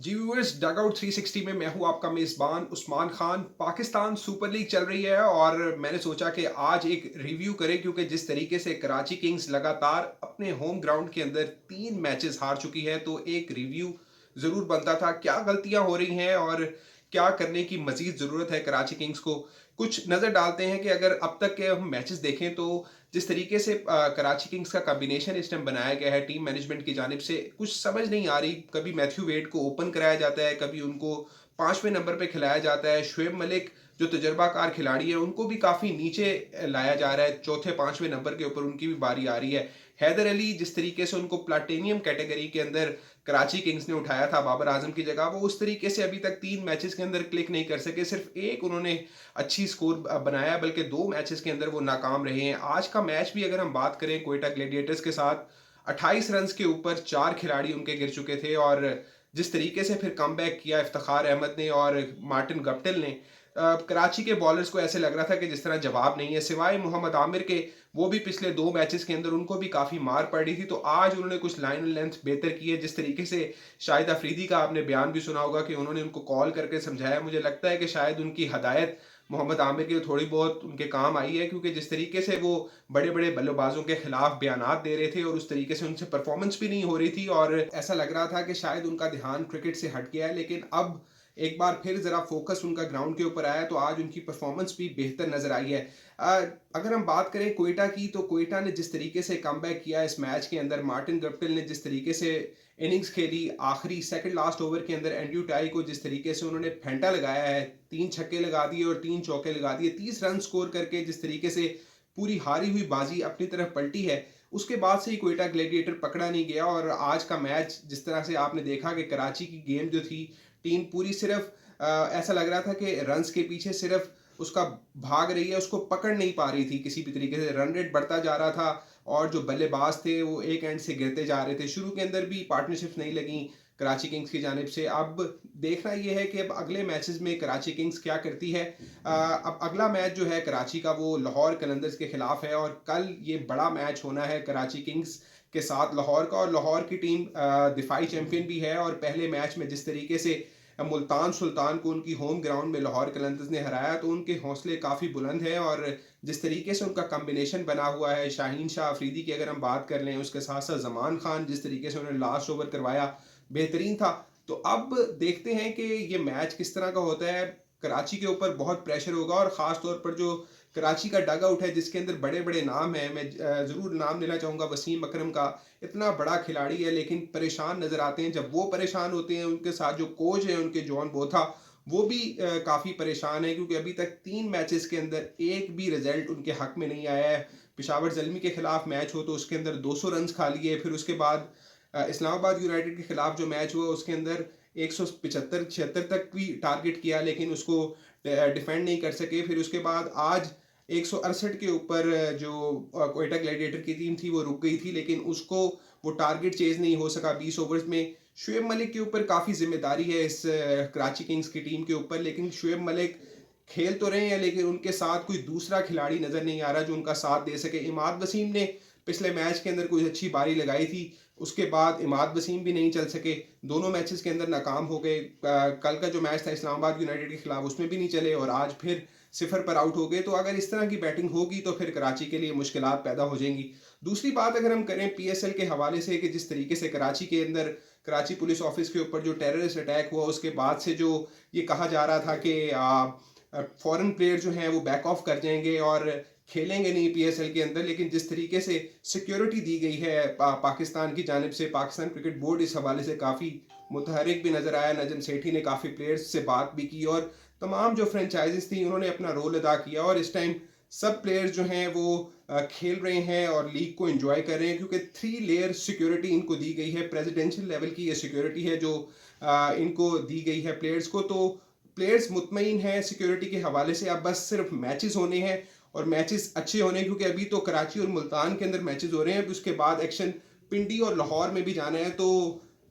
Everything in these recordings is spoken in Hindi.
जी व्यूअर्स, डगआउट 360 में मैं हूं आपका मेज़बान उस्मान खान। पाकिस्तान सुपर लीग चल रही है और मैंने सोचा कि आज एक रिव्यू करें, क्योंकि जिस तरीके से कराची किंग्स लगातार अपने होम ग्राउंड के अंदर 3 मैचेस हार चुकी है, तो एक रिव्यू ज़रूर बनता था। क्या गलतियां हो रही हैं और क्या करने की मज़ीद ज़रूरत है कराची किंग्स को। कुछ नज़र डालते हैं कि अगर अब तक के हम मैचेस देखें तो जिस तरीके से कराची किंग्स का कॉम्बिनेशन इस टाइम बनाया गया है टीम मैनेजमेंट की जानिब से, कुछ समझ नहीं आ रही। कभी मैथ्यू वेड को ओपन कराया जाता है, कभी उनको 5वें नंबर पे खिलाया जाता है। शुएब मलिक जो तजर्बाकार खिलाड़ी है, उनको भी काफ़ी नीचे लाया जा रहा है। चौथे 5वें नंबर के ऊपर उनकी भी बारी आ रही है। हैदर अली जिस तरीके से उनको प्लाटेनियम कैटेगरी के अंदर कराची किंग्स ने उठाया था बाबर आजम की जगह, वो उस तरीके से अभी तक 3 मैचेस के अंदर क्लिक नहीं कर सके। सिर्फ एक उन्होंने अच्छी स्कोर बनाया, बल्कि 2 मैचेस के अंदर वो नाकाम रहे हैं। आज का मैच भी अगर हम बात करें कोयटा ग्लेडिएटर्स के साथ, 28 रन के ऊपर 4 खिलाड़ी उनके गिर चुके थे। और जिस तरीके से फिर कम किया इफ्तिखार अहमद ने और मार्टिन गप्टिल ने, कराची के बॉलर्स को ऐसे लग रहा था कि जिस तरह जवाब नहीं है सिवाय मोहम्मद आमिर के। वो भी पिछले 2 मैचेस के अंदर उनको भी काफ़ी मार पड़ी थी, तो आज उन्होंने कुछ लाइन लेंथ बेहतर की है। जिस तरीके से शाहिद अफरीदी का आपने बयान भी सुना होगा कि उन्होंने उनको कॉल करके समझाया, मुझे लगता है कि शायद उनकी हदायत मोहम्मद आमिर की थोड़ी बहुत उनके काम आई है, क्योंकि जिस तरीके से वो बड़े बड़े बल्लेबाजों के खिलाफ बयानात दे रहे थे और उस तरीके से उनसे परफॉर्मेंस भी नहीं हो रही थी, और ऐसा लग रहा था कि शायद उनका ध्यान क्रिकेट से हट गया है। लेकिन अब एक बार फिर ज़रा फोकस उनका ग्राउंड के ऊपर आया, तो आज उनकी परफॉर्मेंस भी बेहतर नज़र आई है। अ, अगर हम बात करें कोयटा की, तो कोयटा ने जिस तरीके से कमबैक किया इस मैच के अंदर, मार्टिन गप्टिल ने जिस तरीके से इनिंग्स खेली, आखिरी सेकंड लास्ट ओवर के अंदर एंड्रयू टाई को जिस तरीके से उन्होंने फेंटा लगाया है, 3 छक्के लगा दिए और 3 चौके लगा दिए, 30 रन स्कोर करके जिस तरीके से पूरी हारी हुई बाजी अपनी तरफ पलटी है, उसके बाद से ही कोयटा ग्लैडिएटर पकड़ा नहीं गया। और आज का मैच जिस तरह से आपने देखा कि कराची की गेम जो थी, टीम पूरी सिर्फ ऐसा लग रहा था कि रन्स के पीछे सिर्फ उसका भाग रही है, उसको पकड़ नहीं पा रही थी किसी भी तरीके से। रन रेट बढ़ता जा रहा था और जो बल्लेबाज थे वो एक एंड से गिरते जा रहे थे। शुरू के अंदर भी पार्टनरशिप्स नहीं लगी कराची किंग्स की जानिब से। अब देखना ये है कि अब अगले मैचेस में कराची किंग्स क्या करती है। अब अगला मैच जो है कराची का, वो लाहौर कलंदर्स के खिलाफ है, और कल ये बड़ा मैच होना है कराची किंग्स के साथ लाहौर का। और लाहौर की टीम दिफाई चैंपियन भी है, और पहले मैच में जिस तरीके से मुल्तान सुल्तान को उनकी होम ग्राउंड में लाहौर कलंदर्स ने हराया, तो उनके हौसले काफ़ी बुलंद हैं। और जिस तरीके से उनका कॉम्बिनेशन बना हुआ है, शाहीन शाह अफरीदी की अगर हम बात कर लें, उसके साथ साथ जमान खान जिस तरीके से उन्होंने लास्ट ओवर करवाया, बेहतरीन था। तो अब देखते हैं कि ये मैच किस तरह का होता है। कराची के ऊपर बहुत प्रेशर होगा, और ख़ास तौर पर जो कराची का डग आउट है जिसके अंदर बड़े बड़े नाम हैं, मैं ज़रूर नाम लेना चाहूँगा वसीम अकरम का। इतना बड़ा खिलाड़ी है लेकिन परेशान नज़र आते हैं। जब वो परेशान होते हैं, उनके साथ जो कोच है उनके जॉन बोथा, वो भी काफ़ी परेशान है, क्योंकि अभी तक 3 मैचेस के अंदर एक भी रिजल्ट उनके हक में नहीं आया है। पिशावर जलमी के खिलाफ मैच हो तो उसके अंदर 200 रन खा लिए, फिर उसके बाद इस्लामाबाद यूनाइटेड के खिलाफ जो मैच हुआ उसके अंदर 175-76 तक भी टारगेट किया, लेकिन उसको डिफेंड नहीं कर सके। फिर उसके बाद आज 168 के ऊपर जो कोयटा ग्लैडिएटर की टीम थी वो रुक गई थी, लेकिन उसको वो टारगेट चेज नहीं हो सका 20 ओवर्स में। शुएब मलिक के ऊपर काफ़ी जिम्मेदारी है इस कराची किंग्स की टीम के ऊपर, लेकिन शुएब मलिक खेल तो रहे हैं, लेकिन उनके साथ कोई दूसरा खिलाड़ी नज़र नहीं आ रहा जो उनका साथ दे सके। इमाद वसीम ने पिछले मैच के अंदर कुछ अच्छी बारी लगाई थी, उसके बाद इमाद वसीम भी नहीं चल सके, दोनों मैचेस के अंदर नाकाम हो गए। कल का जो मैच था इस्लामाबाद यूनाइटेड के खिलाफ, उसमें भी नहीं चले, और आज फिर 0 पर आउट हो गए। तो अगर इस तरह की बैटिंग होगी तो फिर कराची के लिए मुश्किलात पैदा हो जाएंगी। दूसरी बात अगर हम करें पीएसएल के हवाले से, कि जिस तरीके से कराची के अंदर कराची पुलिस ऑफिस के ऊपर जो टेररिस्ट अटैक हुआ, उसके बाद से जो ये कहा जा रहा था कि फॉरेन प्लेयर जो हैं वो बैक ऑफ कर जाएंगे और खेलेंगे नहीं पीएसएल के अंदर, लेकिन जिस तरीके से सिक्योरिटी दी गई है पाकिस्तान की जानिब से, पाकिस्तान क्रिकेट बोर्ड इस हवाले से काफ़ी मुतहरिक भी नज़र आया। नजम सेठी ने काफ़ी प्लेयर्स से बात भी की, और तमाम जो फ्रेंचाइजीज थी उन्होंने अपना रोल अदा किया, और इस टाइम सब प्लेयर्स जो हैं वो खेल रहे हैं और लीग को एंजॉय कर रहे हैं, क्योंकि 3 लेयर सिक्योरिटी इनको दी गई है। प्रेसिडेंशियल लेवल की ये सिक्योरिटी है जो इनको दी गई है प्लेयर्स को। तो प्लेयर्स मुतमईन हैं सिक्योरिटी के हवाले से। अब बस सिर्फ मैचेस होने हैं, और मैचेस अच्छे होने हैं, क्योंकि अभी तो कराची और मुल्तान के अंदर मैचेस हो रहे हैं, उसके बाद एक्शन पिंडी और लाहौर में भी जाना है। तो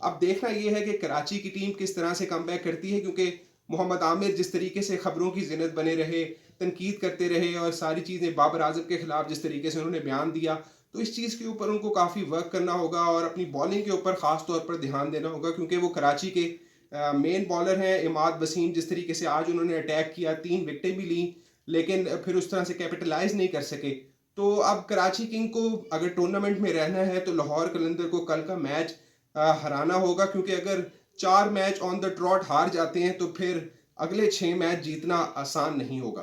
अब देखना यह है कि कराची की टीम किस तरह से कमबैक करती है, क्योंकि मोहम्मद आमिर जिस तरीके से खबरों की जिन्नत बने रहे, तनकीद करते रहे, और सारी चीज़ें बाबर आजम के खिलाफ जिस तरीके से उन्होंने बयान दिया, तो इस चीज़ के ऊपर उनको काफ़ी वर्क करना होगा, और अपनी बॉलिंग के ऊपर ख़ास तौर पर ध्यान देना होगा, क्योंकि वो कराची के मेन बॉलर हैं इमाद वसीम, जिस तरीके से आज उन्होंने अटैक किया, 3 विकेटें भी ली, लेकिन फिर उस तरह से कैपिटलाइज़ नहीं कर सके। तो अब कराची किंग को अगर टूर्नामेंट में रहना है तो लाहौर कलंदर को कल का मैच हराना होगा, क्योंकि अगर 4 मैच ऑन द ट्रॉट हार जाते हैं तो फिर अगले 6 मैच जीतना आसान नहीं होगा।